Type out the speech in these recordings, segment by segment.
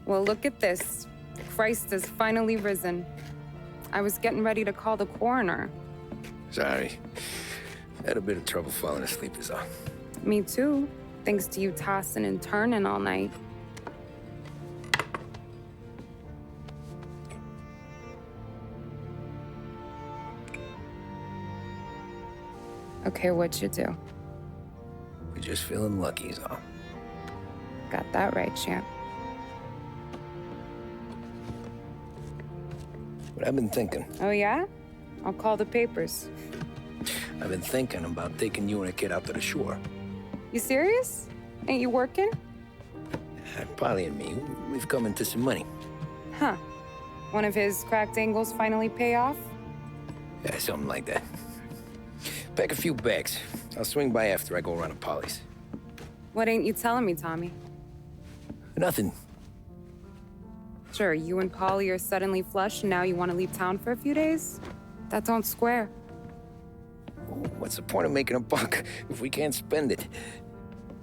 Well, look at this. Christ has finally risen. I was getting ready to call the coroner. Sorry. Had a bit of trouble falling asleep is all. Me too, thanks to you tossing and turning all night. Okay, what'd you do? We're just feeling lucky is all. Got that right, champ. But I've been thinking. Oh, yeah? I'll call the papers. I've been thinking about taking you and a kid out to the shore. You serious? Ain't you working? Polly and me, we've come into some money. Huh. One of his cracked angles finally pay off? Yeah, something like that. Pack a few bags. I'll swing by after I go around to Polly's. What ain't you telling me, Tommy? Nothing. Sure, you and Polly are suddenly flush and now you want to leave town for a few days? That don't square. What's the point of making a buck if we can't spend it?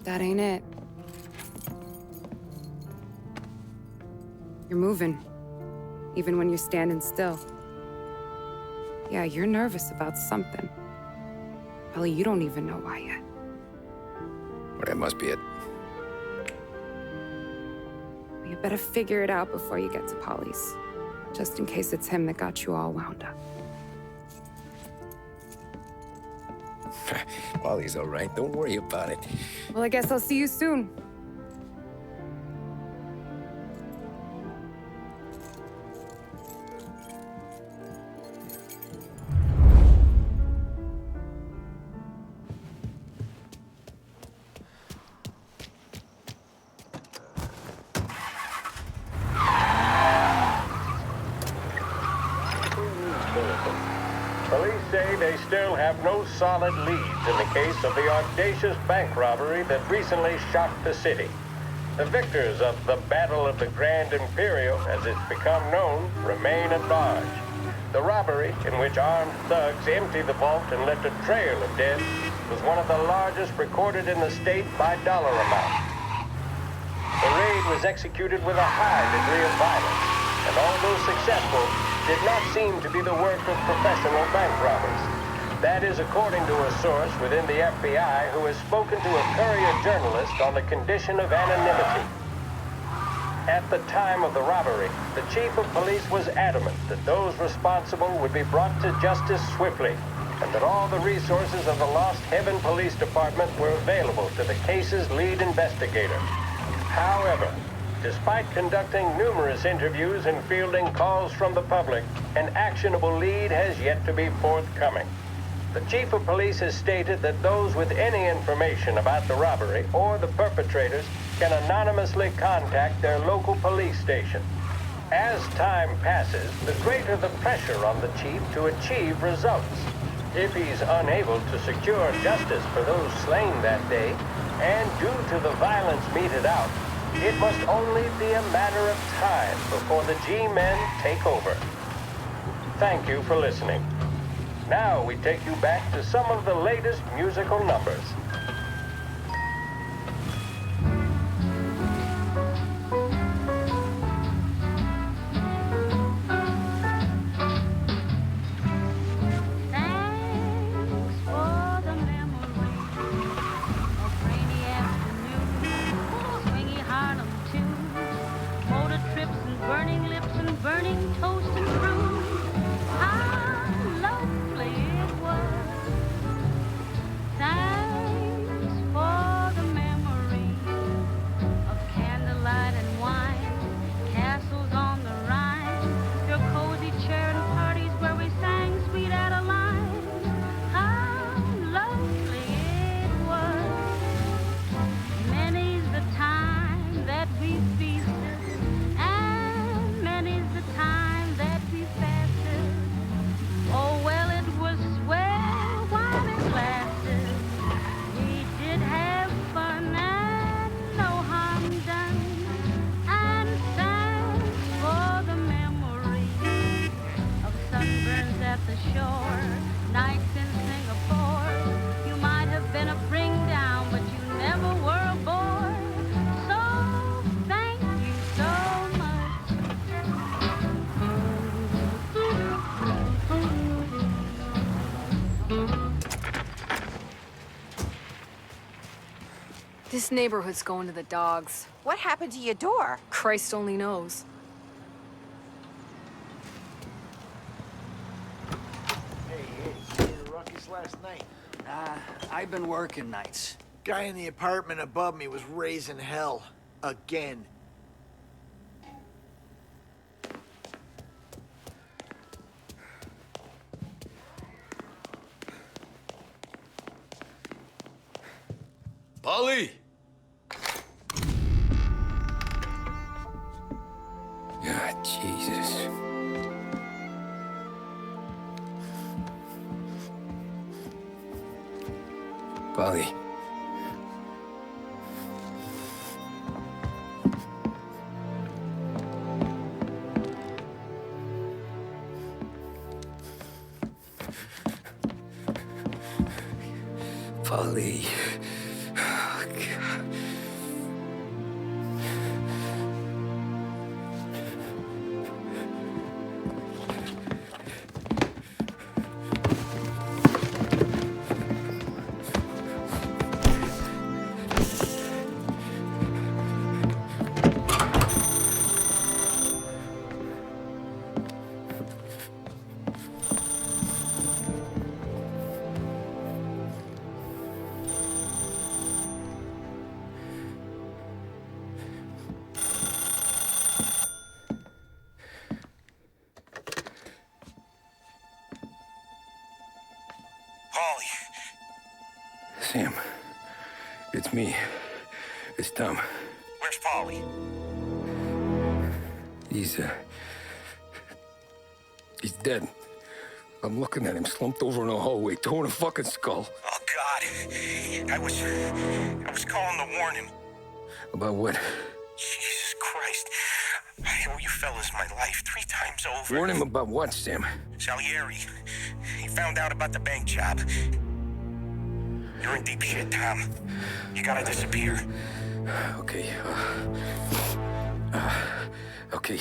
That ain't it. You're moving, even when you're standing still. Yeah, you're nervous about something. Probably you don't even know why yet. Well, that must be it. You better figure it out before you get to Polly's, just in case it's him that got you all wound up. Polly's all right. Don't worry about it. Well, I guess I'll see you soon. Police say they still have no solid leads in the case of the audacious bank robbery that recently shocked the city. The victors of the Battle of the Grand Imperial, as it's become known, remain at large. The robbery, in which armed thugs emptied the vault and left a trail of dead, was one of the largest recorded in the state by dollar amount. The raid was executed with a high degree of violence, and although successful, did not seem to be the work of professional bank robbers. That is according to a source within the FBI who has spoken to a Courier journalist on the condition of anonymity. At the time of the robbery, the chief of police was adamant that those responsible would be brought to justice swiftly, and that all the resources of the Lost Heaven Police Department were available to the case's lead investigator. However, despite conducting numerous interviews and fielding calls from the public, an actionable lead has yet to be forthcoming. The chief of police has stated that those with any information about the robbery or the perpetrators can anonymously contact their local police station. As time passes, the greater the pressure on the chief to achieve results. If he's unable to secure justice for those slain that day, and due to the violence meted out, it must only be a matter of time before the G-men take over. Thank you for listening. Now we take you back to some of the latest musical numbers. This neighborhood's going to the dogs. What happened to your door? Christ only knows. Hey, you had a ruckus last night? I've been working nights. Guy in the apartment above me was raising hell. Again. Polly! God, Jesus. Polly. Polly. Oh, God. Polly. Sam, it's me. It's Tom. Where's Polly? He's dead. I'm looking at him slumped over in a hallway, torn a fucking skull. Oh, God. I was calling to warn him. About what? Jesus Christ. I owe you fellas my life 3 times over. Warn him about what, Sam? Salieri. He found out about the bank job. You're in deep shit, Tom. You gotta disappear. Okay. Okay.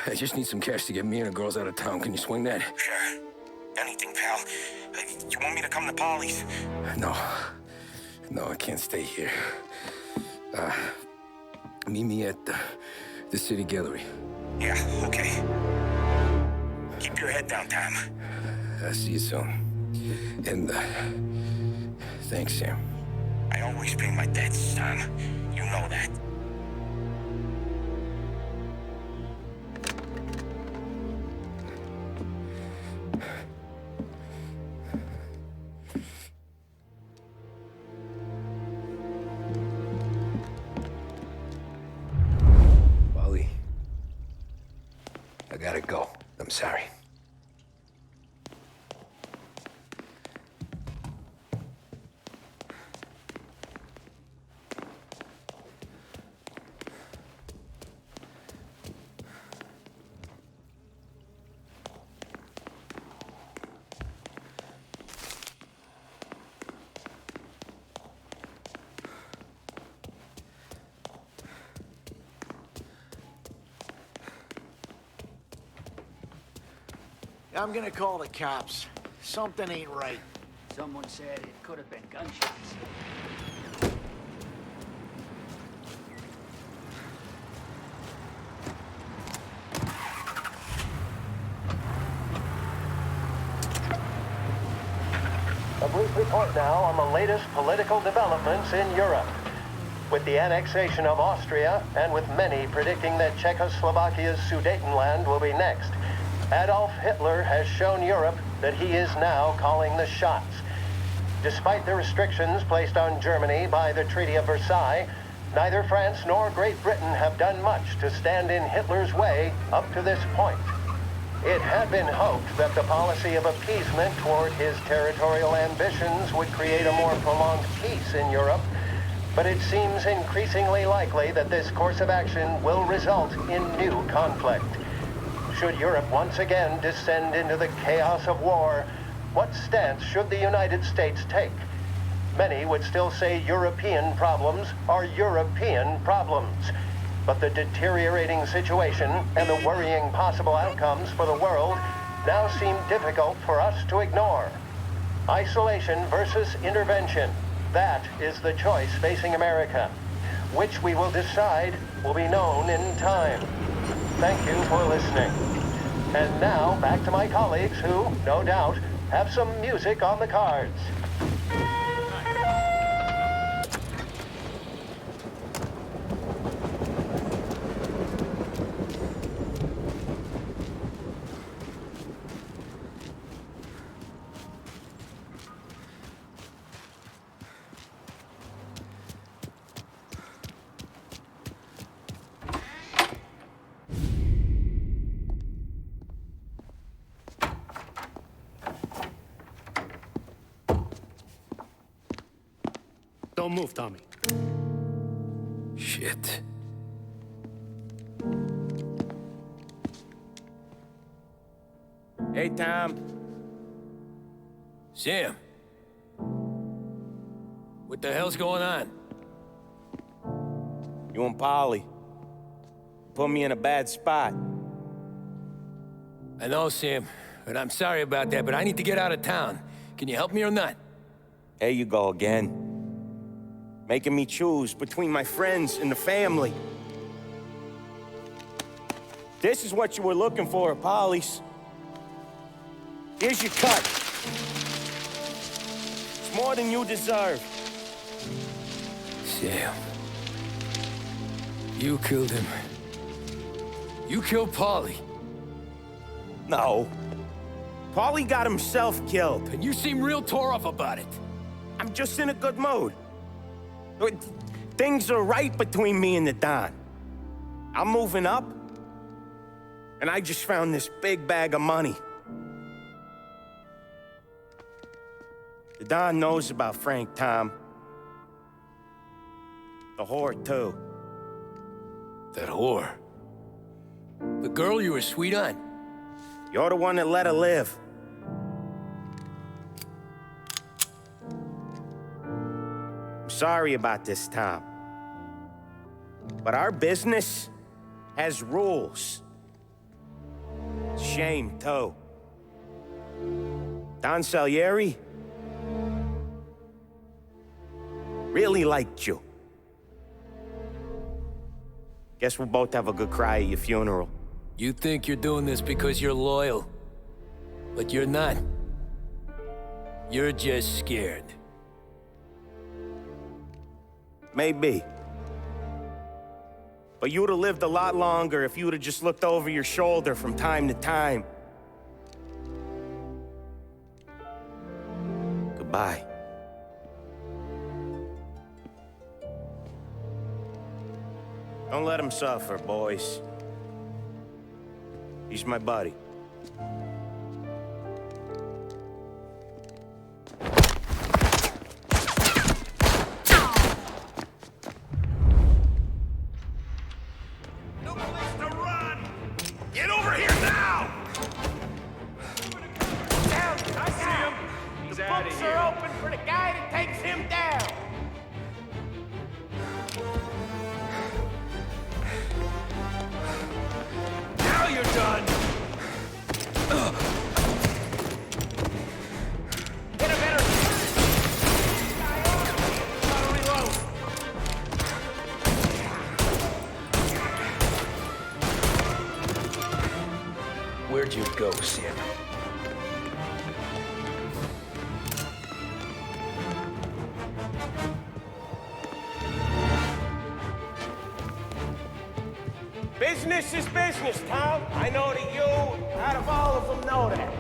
I just need some cash to get me and the girls out of town. Can you swing that? Sure. Anything, pal. You want me to come to Polly's? No. No, I can't stay here. Meet me at the city gallery. Yeah, okay. Keep your head down, Tom. I'll see you soon. And, thanks, Sam. I always pay my debts, Tom. You know that. Polly, I gotta go. I'm sorry. I'm gonna call the cops. Something ain't right. Someone said it could have been gunshots. A brief report now on the latest political developments in Europe. With the annexation of Austria, and with many predicting that Czechoslovakia's Sudetenland will be next, Adolf Hitler has shown Europe that he is now calling the shots. Despite the restrictions placed on Germany by the Treaty of Versailles, neither France nor Great Britain have done much to stand in Hitler's way up to this point. It had been hoped that the policy of appeasement toward his territorial ambitions would create a more prolonged peace in Europe, but it seems increasingly likely that this course of action will result in new conflict. Should Europe once again descend into the chaos of war, what stance should the United States take? Many would still say European problems are European problems. But the deteriorating situation and the worrying possible outcomes for the world now seem difficult for us to ignore. Isolation versus intervention. That is the choice facing America. Which we will decide will be known in time. Thank you for listening. And now, back to my colleagues who, no doubt, have some music on the cards. Don't move, Tommy. Shit. Hey, Tom. Sam. What the hell's going on? You and Polly put me in a bad spot. I know, Sam, and I'm sorry about that, but I need to get out of town. Can you help me or not? There you go again. Making me choose between my friends and the family. This is what you were looking for at Polly's. Here's your cut. It's more than you deserve. Sam. You killed him. You killed Paulie. No. Polly got himself killed. And you seem real tore up about it. I'm just in a good mood. Things are right between me and the Don. I'm moving up, and I just found this big bag of money. The Don knows about Frank, Tom. The whore, too. That whore. The girl you were sweet on. You're the one that let her live. I'm sorry about this, Tom. But our business has rules. Shame, too. Don Salieri really liked you. Guess we'll both have a good cry at your funeral. You think you're doing this because you're loyal, but you're not. You're just scared. Maybe. But you would have lived a lot longer if you would have just looked over your shoulder from time to time. Goodbye. Don't let him suffer, boys. He's my buddy. No place to run! Get over here now! Down, I see him. The books are open for the guy that takes him down. Now you're done! Get a better. Gotta reload. Where'd you go, Sam? Business is business, Tom. I know that you, out of all of them, know that.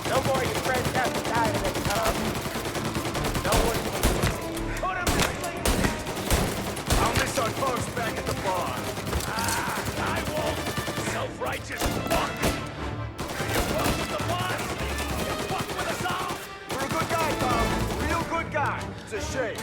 No more of your friends have to die today, Tom. No one. Put him to sleep. I'll miss our folks back at the bar. I won't! Self-righteous fuck! You fuck with the boss! You fuck with us all! You're a good guy, Tom. Real good guy. It's a shame.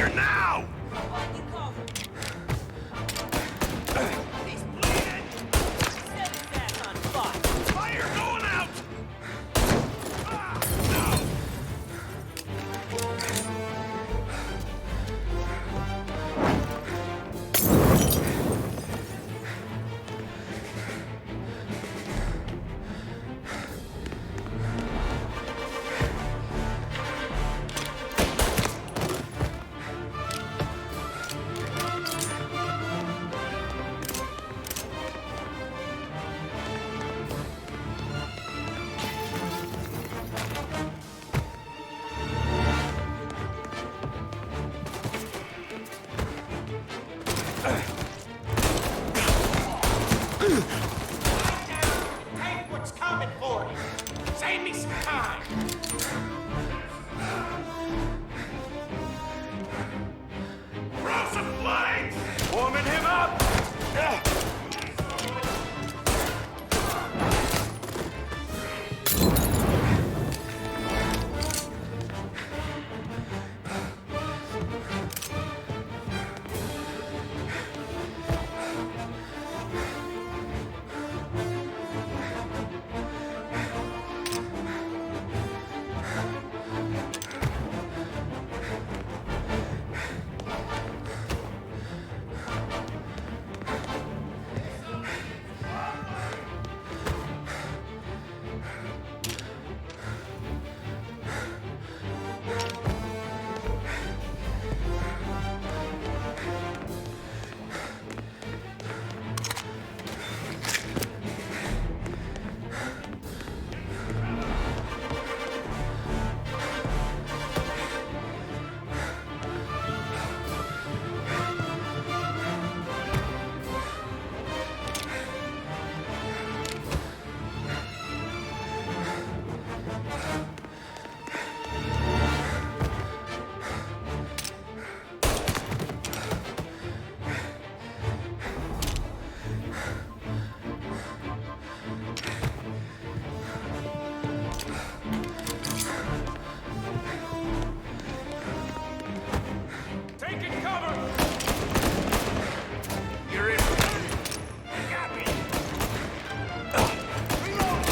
Fire now! He's bleeding! Fire going out! Ah, no! Take what's coming for you. Save me some time. Throw some blades! Warming him up. Taking cover! You're in. Got me. Reload!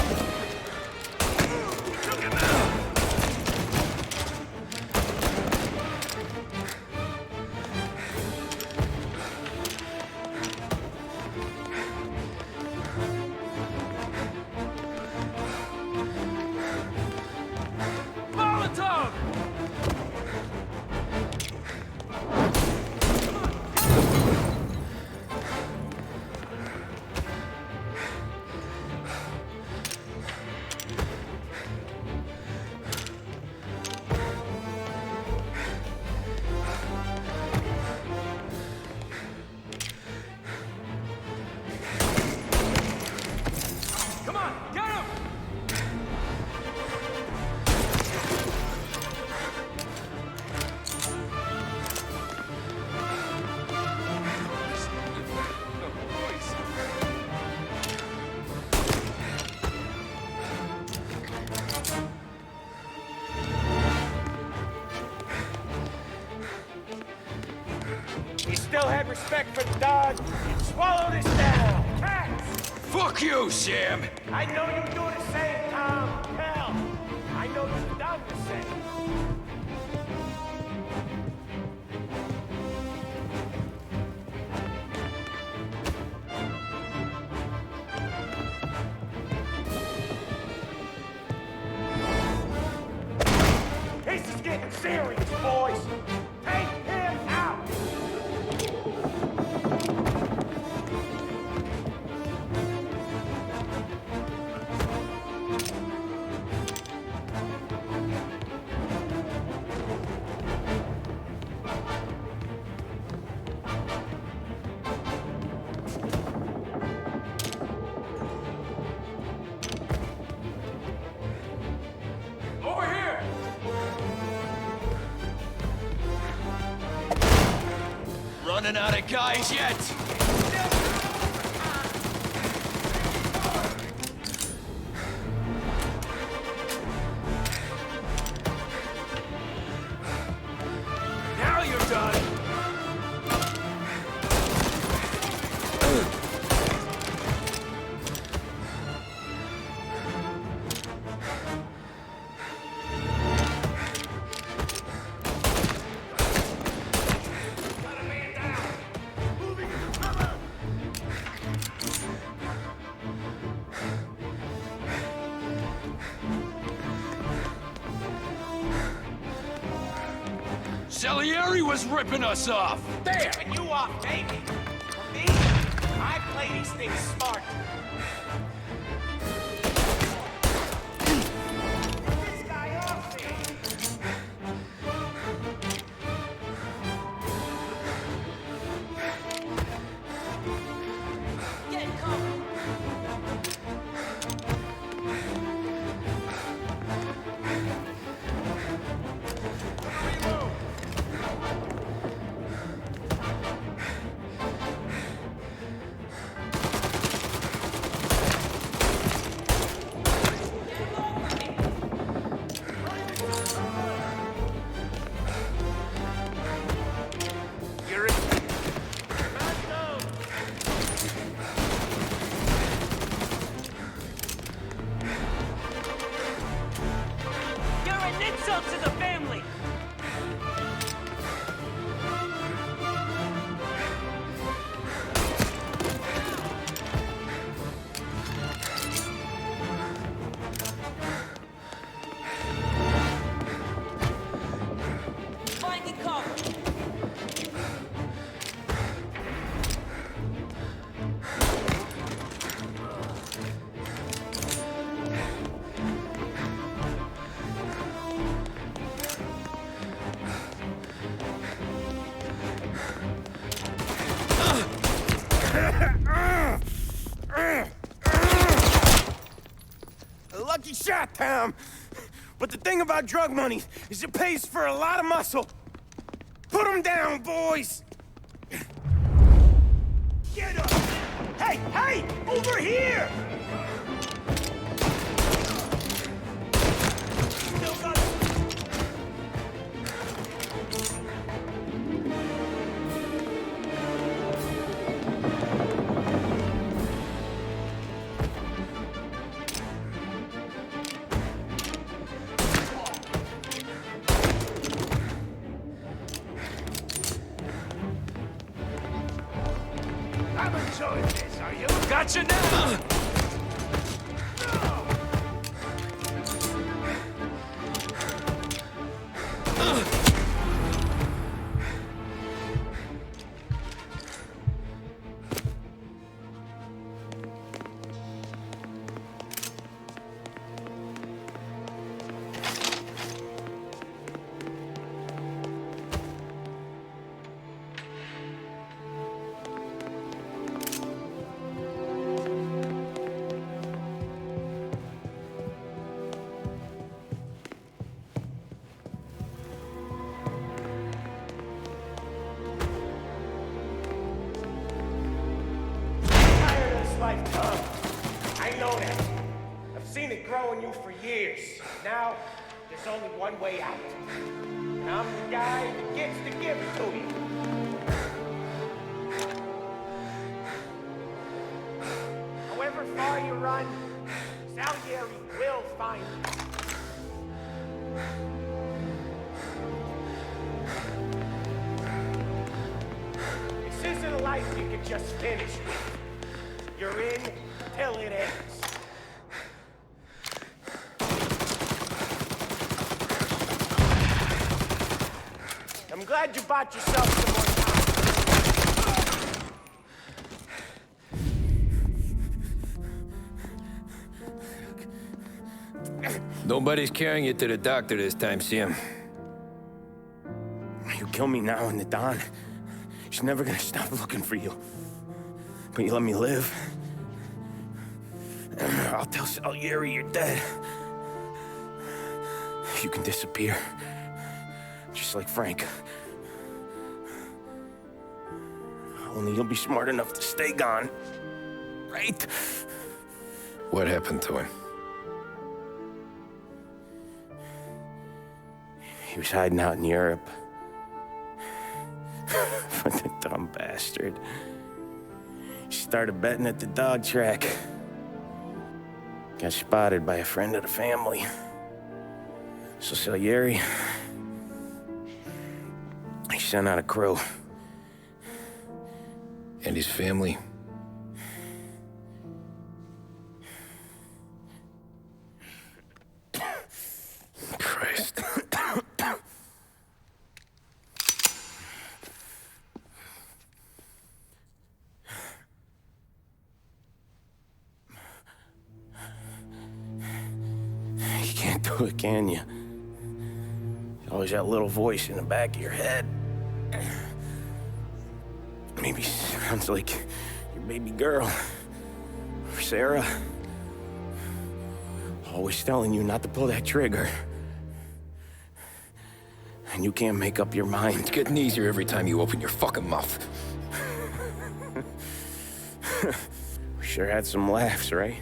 Took him out! Molotov! Come on, get him! He still had respect for the dog. Swallow this down. Cats! Fuck you, Sam! I know you do the same, Tom. Hell, I know you've done the same. This is getting serious, boys. Take him out. Over here! Running out of guys yet? Now you're done! Salieri was ripping us off! There! And you off, baby! For me, I play these things smart. This guy off me! Get covered! To the family! Finding cover! A lucky shot, Tom. But the thing about drug money is it pays for a lot of muscle. Put them down, boys! Get up! Hey, hey! Over here! Still got I'm enjoying this, are you? Gotcha now! Tired of this life, Tom. I know that. I've seen it grow in you for years. Now, there's only one way out. And I'm the guy that gets to give it to you. However far you run, Salieri will find you. This isn't a life you can just finish with. You're in till it ends. I'm glad you bought yourself some more time. Nobody's carrying you to the doctor this time, Sam. You kill me now and the Don. She's never gonna stop looking for you. But you let me live. I'll tell Salieri you're dead. You can disappear. Just like Frank. Only you'll be smart enough to stay gone. Right? What happened to him? He was hiding out in Europe. But the dumb bastard. He started betting at the dog track. Got spotted by a friend of the family. So Salieri, he sent out a crew. And his family? Christ. do it, can you? Always that little voice in the back of your head. Maybe sounds like your baby girl. Or Sarah. Always telling you not to pull that trigger. And you can't make up your mind. It's getting easier every time you open your fucking mouth. We sure had some laughs, right?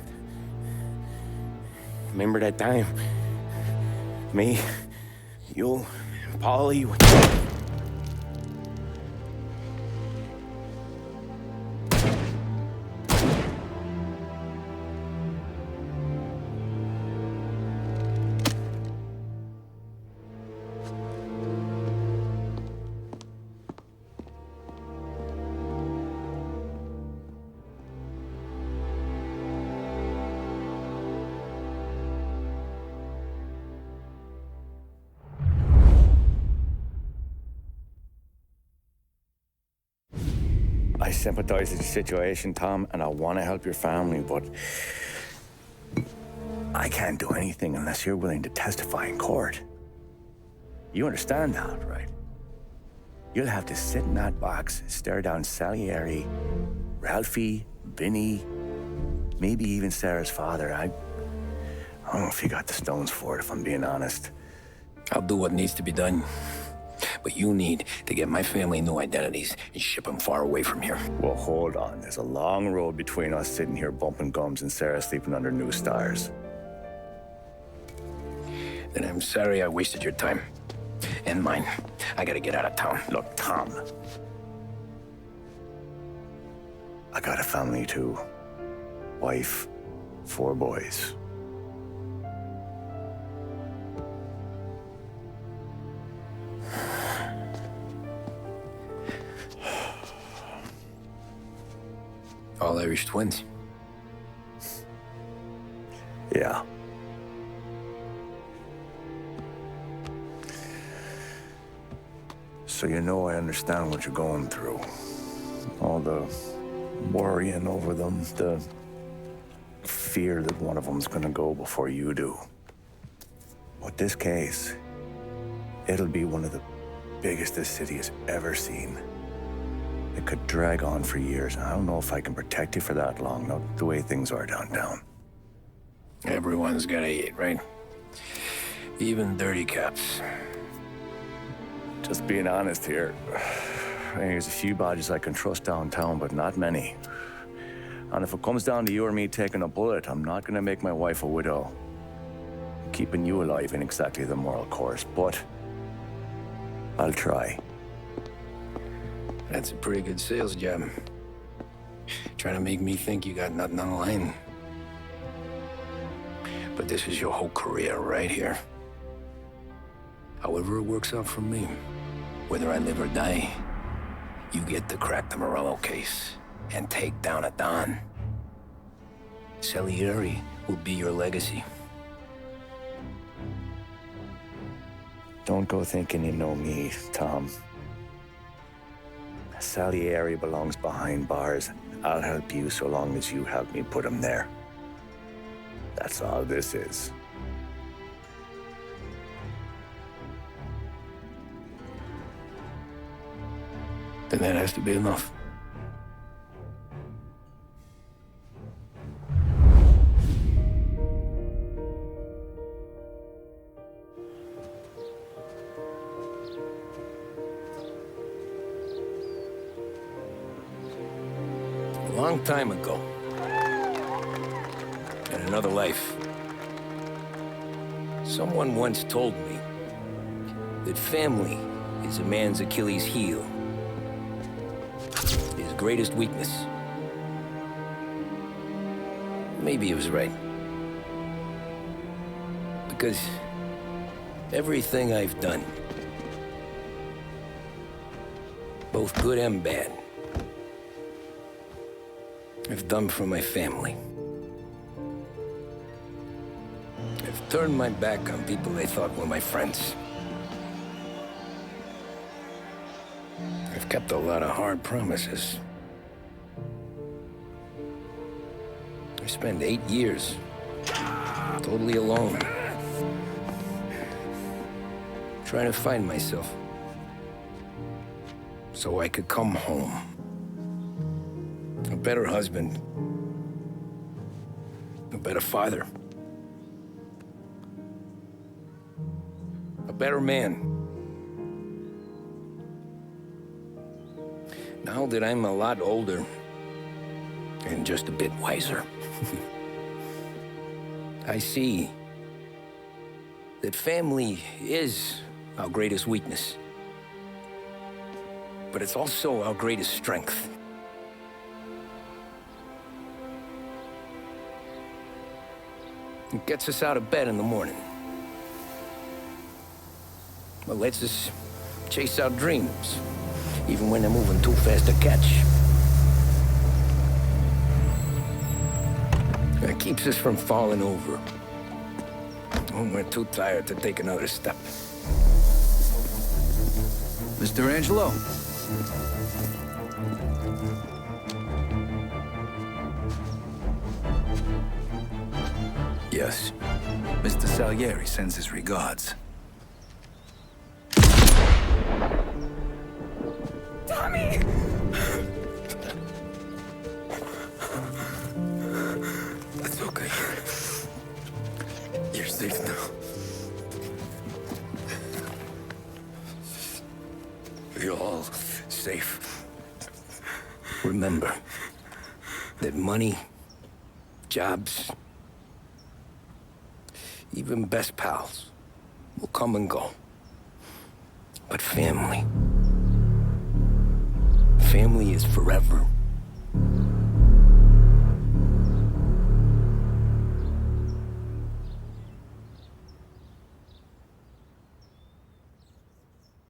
Remember that time? Me, you, and Polly. I sympathize with the situation, Tom, and I want to help your family, but I can't do anything unless you're willing to testify in court. You understand that, right? You'll have to sit in that box, stare down Salieri, Ralphie, Vinny, maybe even Sarah's father. I don't know if you got the stones for it, if I'm being honest. I'll do what needs to be done. But you need to get my family new identities and ship them far away from here. Well, hold on. There's a long road between us sitting here bumping gums and Sarah sleeping under new stars. Then I'm sorry I wasted your time. And mine. I gotta get out of town. Look, Tom. I got a family too. Wife, 4 boys. All Irish twins. Yeah. So you know I understand what you're going through. All the worrying over them, the fear that one of them's gonna go before you do. But this case, it'll be one of the biggest this city has ever seen. It could drag on for years. I don't know if I can protect you for that long, not the way things are downtown. Everyone's gotta eat, right? Even dirty cops. Just being honest here. There's a few badges I can trust downtown, but not many. And if it comes down to you or me taking a bullet, I'm not gonna make my wife a widow. Keeping you alive ain't exactly the moral course, but I'll try. That's a pretty good sales job. Trying to make me think you got nothing on the line. But this is your whole career right here. However it works out for me, whether I live or die, you get to crack the Morello case and take down a Don. Salieri will be your legacy. Don't go thinking you know me, Tom. Salieri belongs behind bars. I'll help you so long as you help me put him there. That's all this is. Then that has to be enough. A long time ago, in another life, someone once told me that family is a man's Achilles heel, his greatest weakness. Maybe he was right. Because everything I've done, both good and bad, I've done for my family. I've turned my back on people they thought were my friends. I've kept a lot of hard promises. I spent 8 years totally alone. Trying to find myself. So I could come home. A better husband. A better father. A better man. Now that I'm a lot older and just a bit wiser, I see that family is our greatest weakness, but it's also our greatest strength. It gets us out of bed in the morning. It lets us chase our dreams, even when they're moving too fast to catch. It keeps us from falling over when we're too tired to take another step. Mr. Angelo. Yes. Mr. Salieri sends his regards. Tommy! It's okay. You're safe now. You're all safe. Remember that money, jobs, even best pals will come and go. But family is forever.